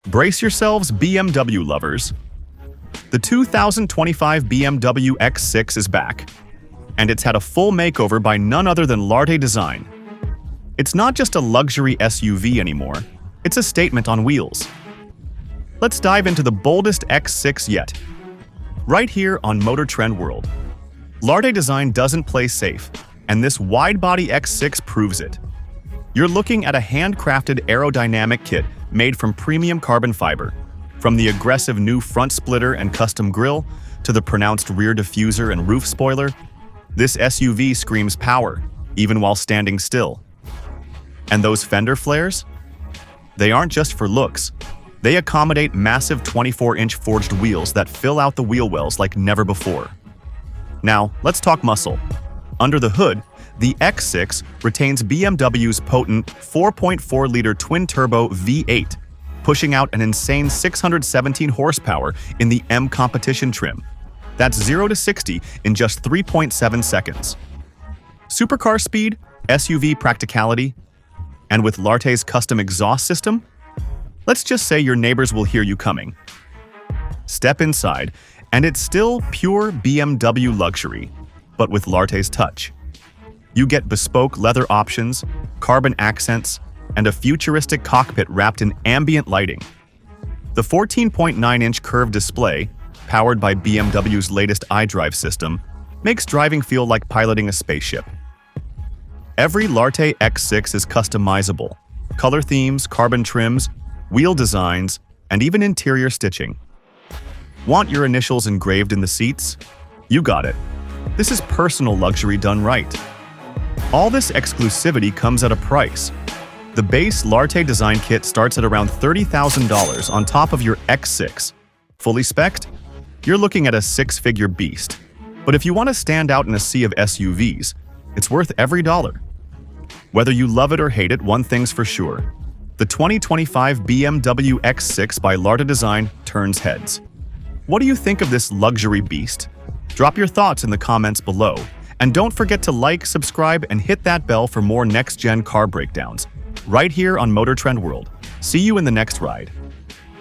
Brace yourselves, BMW lovers. The 2025 BMW X6 is back, and it's had a full makeover by none other than Larte Design. It's not just a luxury SUV anymore, it's a statement on wheels. Let's dive into the boldest X6 yet, right here on MotorTrend World. Larte Design doesn't play safe, and this wide-body X6 proves it. You're looking at a handcrafted aerodynamic kit made from premium carbon fiber. From the aggressive new front splitter and custom grille to the pronounced rear diffuser and roof spoiler, this SUV screams power, even while standing still. And those fender flares? They aren't just for looks. They accommodate massive 24-inch forged wheels that fill out the wheel wells like never before. Now, let's talk muscle. Under the hood, the X6 retains BMW's potent 4.4-liter twin-turbo V8, pushing out an insane 617 horsepower in the M competition trim. That's 0 to 60 in just 3.7 seconds. Supercar speed, SUV practicality, and with Larte's custom exhaust system, let's just say your neighbors will hear you coming. Step inside, and it's still pure BMW luxury, but with Larte's touch. You get bespoke leather options, carbon accents, and a futuristic cockpit wrapped in ambient lighting. The 14.9-inch curved display, powered by BMW's latest iDrive system, makes driving feel like piloting a spaceship. Every Larte X6 is customizable. Color themes, carbon trims, wheel designs, and even interior stitching. Want your initials engraved in the seats? You got it. This is personal luxury done right. All this exclusivity comes at a price. The base Larte Design kit starts at around $30,000 on top of your X6. Fully spec'd? You're looking at a six-figure beast. But if you want to stand out in a sea of SUVs, it's worth every dollar. Whether you love it or hate it, one thing's for sure. The 2025 BMW X6 by Larte Design turns heads. What do you think of this luxury beast? Drop your thoughts in the comments below. And don't forget to like, subscribe, and hit that bell for more next-gen car breakdowns, right here on MotorTrend World. See you in the next ride.